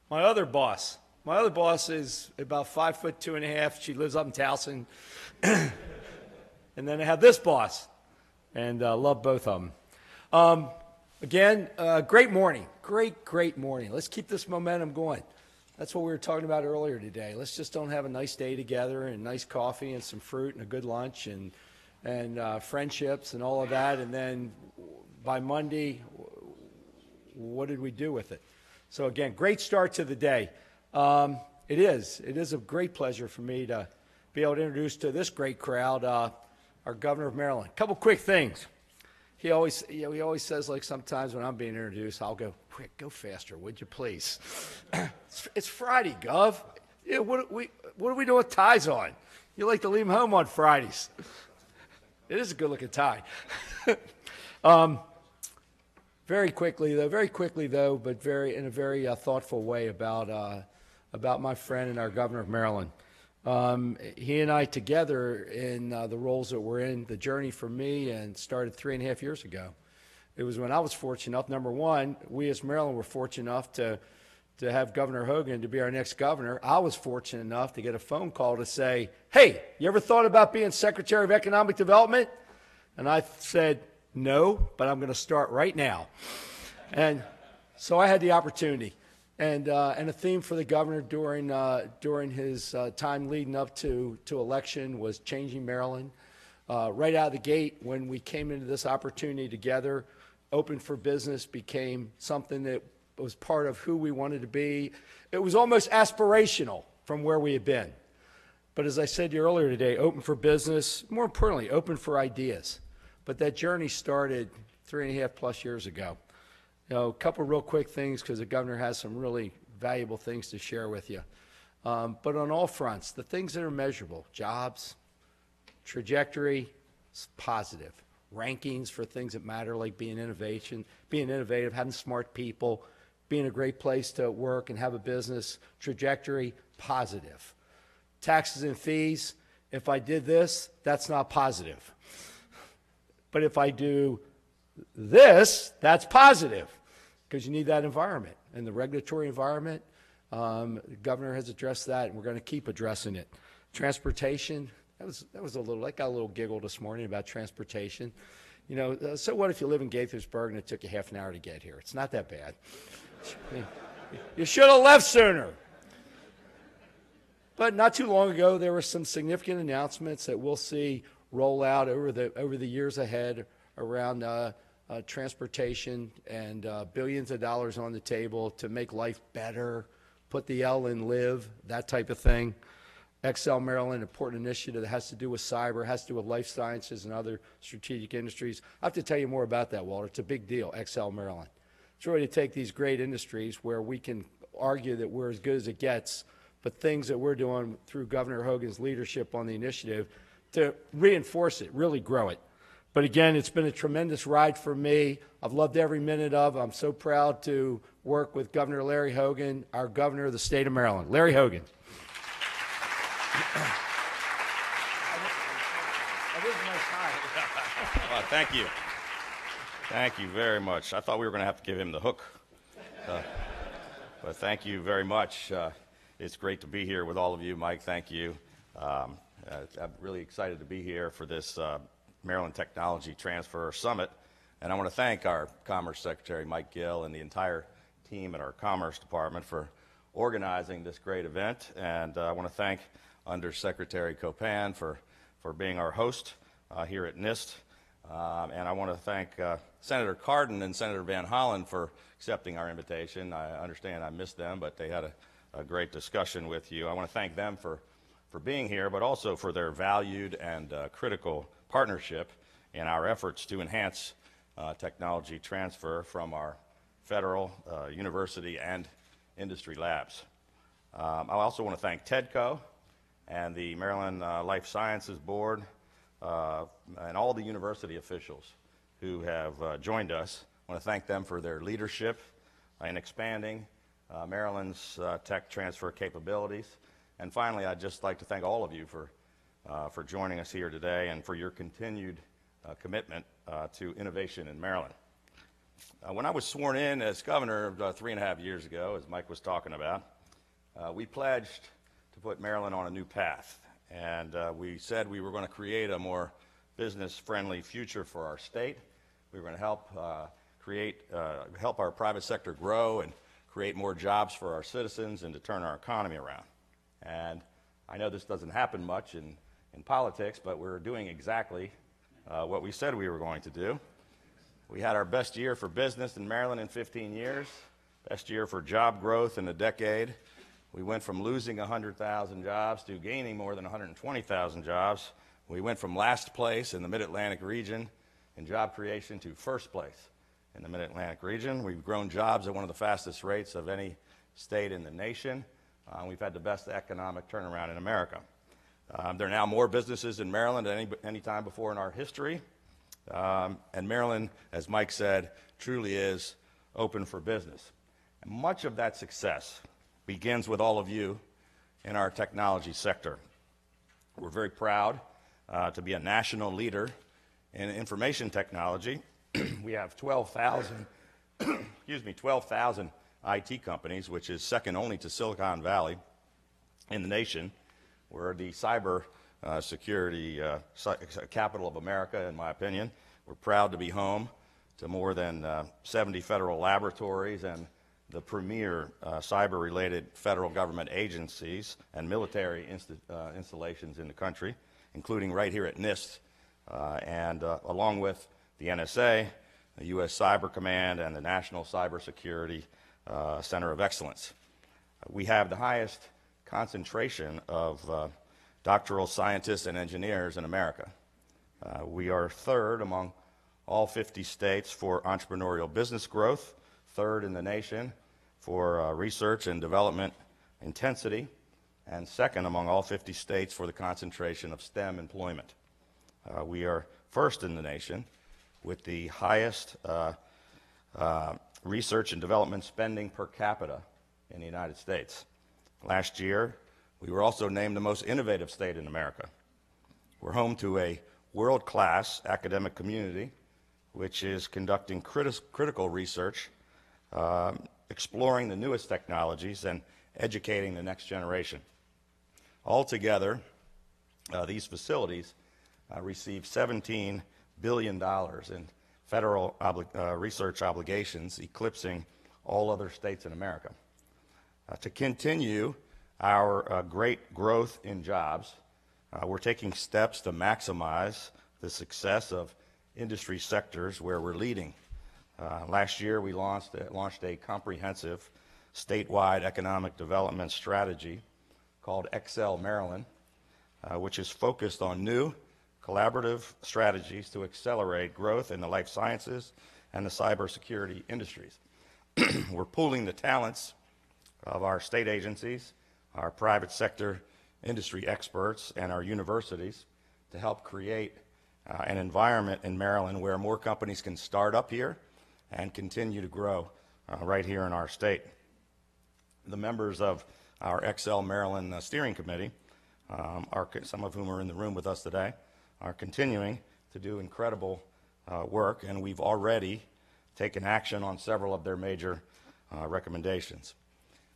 My other boss. My other boss is about 5'2.5". She lives up in Towson. And then I have this boss, and love both of them. Again, great morning. Great morning. Let's keep this momentum going. That's what we were talking about earlier today. Let's just don't have a nice day together and nice coffee and some fruit and a good lunch and friendships and all of that. And then by Monday, what did we do with it? So again, great start to the day. It is a great pleasure for me to be able to introduce to this great crowd our governor of Maryland. A couple quick things. He always says, like, sometimes when I'm being introduced, I'll go, quick, go faster, would you please? It's Friday, Gov. Yeah, what are we doing with ties on? You like to leave them home on Fridays. It is a good-looking tie. Very quickly, though, but in a very thoughtful way about my friend and our governor of Maryland. He and I together in the roles that we're in, the journey for me, and started 3.5 years ago. It was when I was fortunate enough, number one, we as Maryland were fortunate enough to have Governor Hogan to be our next governor. I was fortunate enough to get a phone call to say, hey, you ever thought about being Secretary of Economic Development? And I said, no, but I'm going to start right now. And so I had the opportunity. And a theme for the governor during his time leading up to election was changing Maryland. Right out of the gate, when we came into this opportunity together, Open for Business became something that was part of who we wanted to be. It was almost aspirational from where we had been. But as I said to you earlier today, Open for Business, more importantly, open for ideas. But that journey started 3.5+ years ago. You know, a couple real quick things because the governor has some really valuable things to share with you. But on all fronts, the things that are measurable, jobs, trajectory, positive. Rankings for things that matter, like being innovative, having smart people, being a great place to work and have a business, trajectory, positive. Taxes and fees, if I did this, that's not positive. But if I do this, that's positive, because you need that environment. And the regulatory environment, the governor has addressed that, and we're going to keep addressing it. Transportation, that got a little giggle this morning about transportation. You know, so what if you live in Gaithersburg and it took you half an hour to get here? It's not that bad. You should have left sooner. But not too long ago, there were some significant announcements that we'll see roll out over the years ahead around transportation and billions of dollars on the table to make life better, put the L in live, that type of thing. Excel Maryland, important initiative that has to do with cyber, has to do with life sciences and other strategic industries. I have to tell you more about that, Walter. It's a big deal, Excel Maryland. It's really to take these great industries where we can argue that we're as good as it gets, but things that we're doing through Governor Hogan's leadership on the initiative to reinforce it, really grow it. But again, it's been a tremendous ride for me. I've loved every minute of it. I'm so proud to work with Governor Larry Hogan, our governor of the state of Maryland. Larry Hogan. Thank you. Thank you very much. I thought we were going to have to give him the hook. But thank you very much. It's great to be here with all of you. Mike, thank you. I'm really excited to be here for this Maryland Technology Transfer Summit. And I want to thank our Commerce Secretary, Mike Gill, and the entire team at our Commerce Department for organizing this great event. And I want to thank Undersecretary Copan for being our host here at NIST. And I want to thank Senator Cardin and Senator Van Hollen for accepting our invitation. I understand I missed them, but they had a great discussion with you. I want to thank them for being here, but also for their valued and critical partnership in our efforts to enhance technology transfer from our federal, university, and industry labs. I also want to thank TEDCO and the Maryland Life Sciences Board and all the university officials who have joined us. I want to thank them for their leadership in expanding Maryland's tech transfer capabilities. And finally, I'd just like to thank all of you for joining us here today and for your continued commitment to innovation in Maryland. When I was sworn in as governor 3.5 years ago, as Mike was talking about, we pledged to put Maryland on a new path. And we said we were going to create a more business-friendly future for our state. We were going to help help our private sector grow and create more jobs for our citizens and to turn our economy around. And I know this doesn't happen much in politics, but we're doing exactly what we said we were going to do. We had our best year for business in Maryland in 15 years, best year for job growth in a decade. We went from losing 100,000 jobs to gaining more than 120,000 jobs. We went from last place in the Mid-Atlantic region in job creation to first place in the Mid-Atlantic region. We've grown jobs at one of the fastest rates of any state in the nation. We've had the best economic turnaround in America. There are now more businesses in Maryland than any time before in our history. And Maryland, as Mike said, truly is open for business. And much of that success begins with all of you in our technology sector. We're very proud to be a national leader in information technology. We have 12,000 12,000 IT companies, which is second only to Silicon Valley in the nation. We're the cyber security capital of America, in my opinion. We're proud to be home to more than 70 federal laboratories and the premier cyber-related federal government agencies and military installations in the country, including right here at NIST, and along with the NSA, the U.S. Cyber Command, and the National Cybersecurity Center of Excellence. We have the highest concentration of doctoral scientists and engineers in America. We are third among all 50 states for entrepreneurial business growth, third in the nation for research and development intensity, and second among all 50 states for the concentration of STEM employment. We are first in the nation with the highest research and development spending per capita in the United States. Last year, we were also named the most innovative state in America. We're home to a world-class academic community which is conducting critical research, exploring the newest technologies, and educating the next generation. Altogether, these facilities receive $17 billion in federal research obligations, eclipsing all other states in America. To continue our great growth in jobs, we're taking steps to maximize the success of industry sectors where we're leading. Last year, we launched a comprehensive statewide economic development strategy called Excel Maryland, which is focused on new collaborative strategies to accelerate growth in the life sciences and the cybersecurity industries. We're pooling the talents of our state agencies, our private sector industry experts, and our universities to help create an environment in Maryland where more companies can start up here and continue to grow right here in our state. The members of our Excel Maryland Steering Committee, some of whom are in the room with us today, are continuing to do incredible work, and we've already taken action on several of their major recommendations.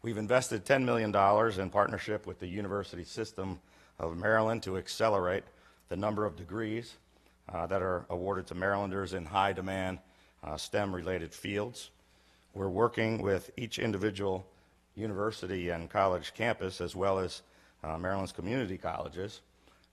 We've invested $10 million in partnership with the University System of Maryland to accelerate the number of degrees that are awarded to Marylanders in high-demand STEM-related fields. We're working with each individual university and college campus, as well as Maryland's community colleges,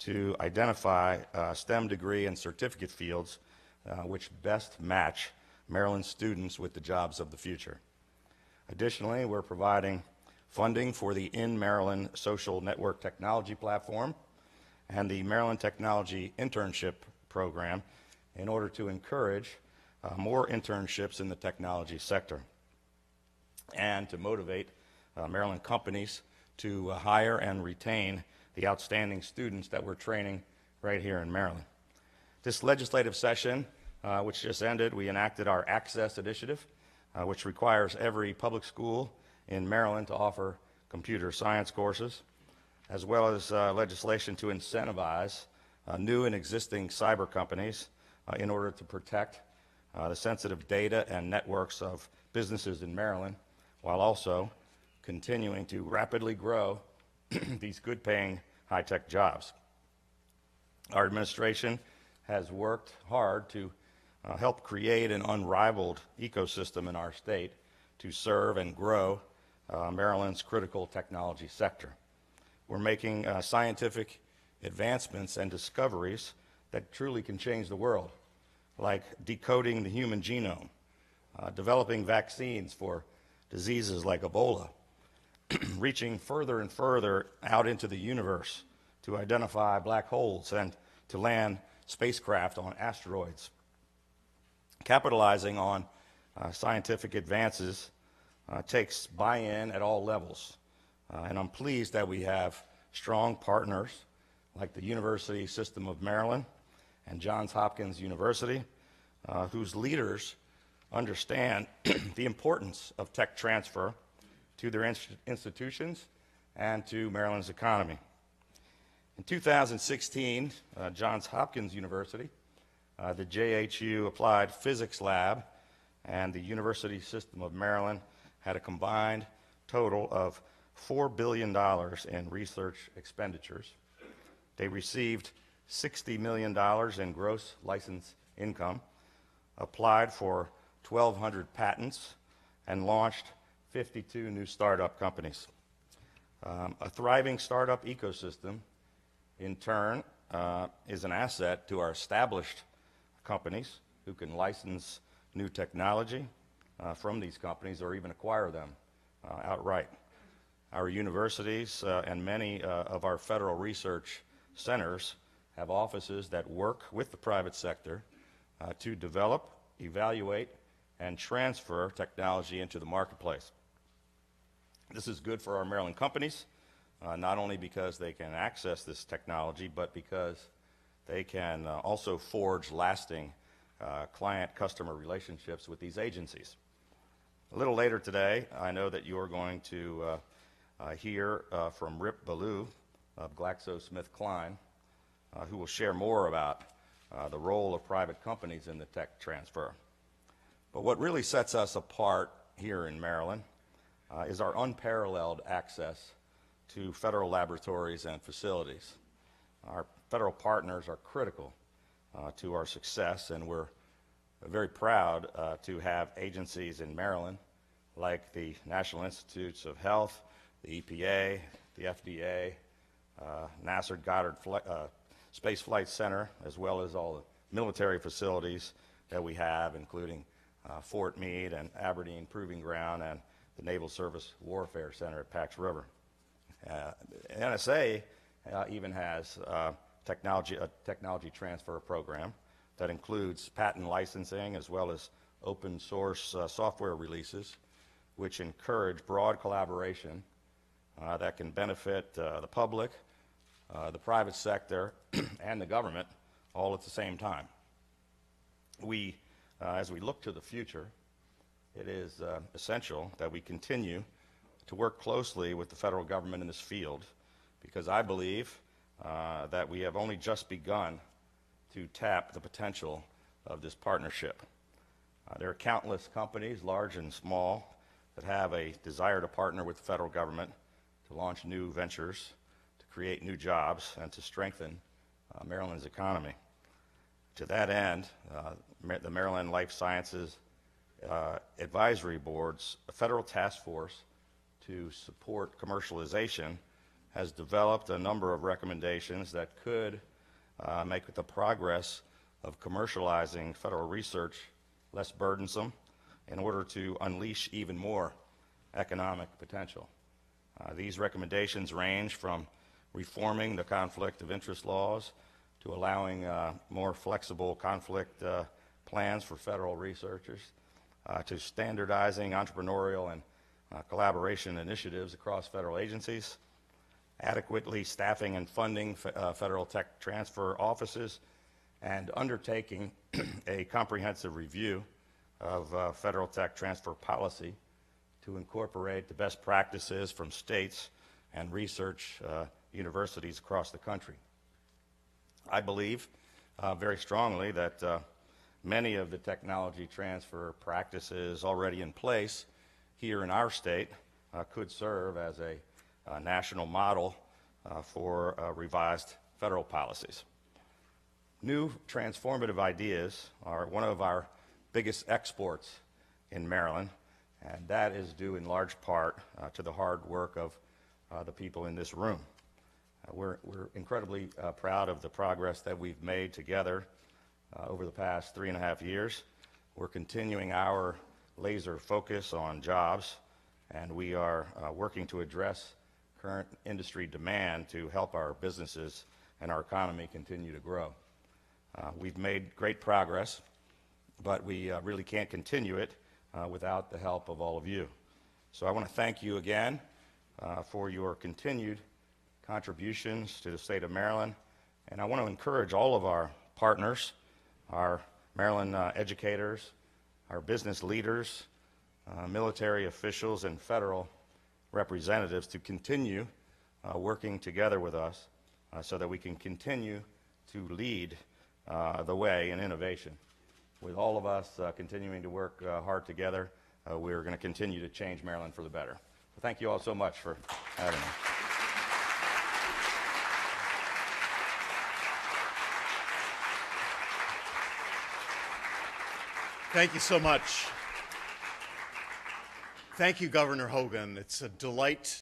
to identify STEM degree and certificate fields which best match Maryland students with the jobs of the future. Additionally, we're providing funding for the In Maryland Social Network Technology Platform and the Maryland Technology Internship Program in order to encourage more internships in the technology sector and to motivate Maryland companies to hire and retain the outstanding students that we're training right here in Maryland. This legislative session, which just ended, we enacted our Access Initiative, which requires every public school in Maryland to offer computer science courses, as well as legislation to incentivize new and existing cyber companies in order to protect the sensitive data and networks of businesses in Maryland, while also continuing to rapidly grow these good-paying high-tech jobs. Our administration has worked hard to help create an unrivaled ecosystem in our state to serve and grow Maryland's critical technology sector. We're making scientific advancements and discoveries that truly can change the world, like decoding the human genome, developing vaccines for diseases like Ebola, reaching further and further out into the universe to identify black holes and to land spacecraft on asteroids. Capitalizing on scientific advances takes buy-in at all levels, and I'm pleased that we have strong partners like the University System of Maryland and Johns Hopkins University, whose leaders understand the importance of tech transfer to their institutions and to Maryland's economy. In 2016, Johns Hopkins University, the JHU Applied Physics Lab, and the University System of Maryland had a combined total of $4 billion in research expenditures. They received $60 million in gross license income, applied for 1,200 patents, and launched 52 new startup companies. A thriving startup ecosystem, in turn, is an asset to our established companies who can license new technology from these companies or even acquire them outright. Our universities and many of our federal research centers have offices that work with the private sector to develop, evaluate, and transfer technology into the marketplace. This is good for our Maryland companies, not only because they can access this technology, but because they can also forge lasting client-customer relationships with these agencies. A little later today, I know that you're going to hear from Rip Ballou of GlaxoSmithKline, who will share more about the role of private companies in the tech transfer. But what really sets us apart here in Maryland is our unparalleled access to federal laboratories and facilities. Our federal partners are critical to our success, and we're very proud to have agencies in Maryland like the National Institutes of Health, the EPA, the FDA, NASA Goddard Space Flight Center, as well as all the military facilities that we have, including Fort Meade and Aberdeen Proving Ground and the Naval Surface Warfare Center at Pax River. NSA even has a technology transfer program that includes patent licensing as well as open source software releases, which encourage broad collaboration that can benefit the public, the private sector, and the government all at the same time. As we look to the future, it is essential that we continue to work closely with the federal government in this field, because I believe that we have only just begun to tap the potential of this partnership. There are countless companies, large and small, that have a desire to partner with the federal government to launch new ventures, to create new jobs, and to strengthen Maryland's economy. To that end, the Maryland Life Sciences Advisory Board's federal task force to support commercialization has developed a number of recommendations that could make the progress of commercializing federal research less burdensome in order to unleash even more economic potential. These recommendations range from reforming the conflict of interest laws to allowing more flexible conflict plans for federal researchers, to standardizing entrepreneurial and collaboration initiatives across federal agencies, adequately staffing and funding federal tech transfer offices, and undertaking a comprehensive review of federal tech transfer policy to incorporate the best practices from states and research universities across the country. I believe very strongly that many of the technology transfer practices already in place here in our state could serve as a national model for revised federal policies. New transformative ideas are one of our biggest exports in Maryland, and that is due in large part to the hard work of the people in this room. We're incredibly proud of the progress that we've made together over the past 3.5 years. We're continuing our laser focus on jobs, and we are working to address current industry demand to help our businesses and our economy continue to grow. We've made great progress, but we really can't continue it without the help of all of you. So I want to thank you again for your continued contributions to the state of Maryland, and I want to encourage all of our partners, our Maryland educators, our business leaders, military officials, and federal representatives to continue working together with us so that we can continue to lead the way in innovation. With all of us continuing to work hard together, we're going to continue to change Maryland for the better. So thank you all so much for having me. Thank you so much. Thank you, Governor Hogan. It's a delight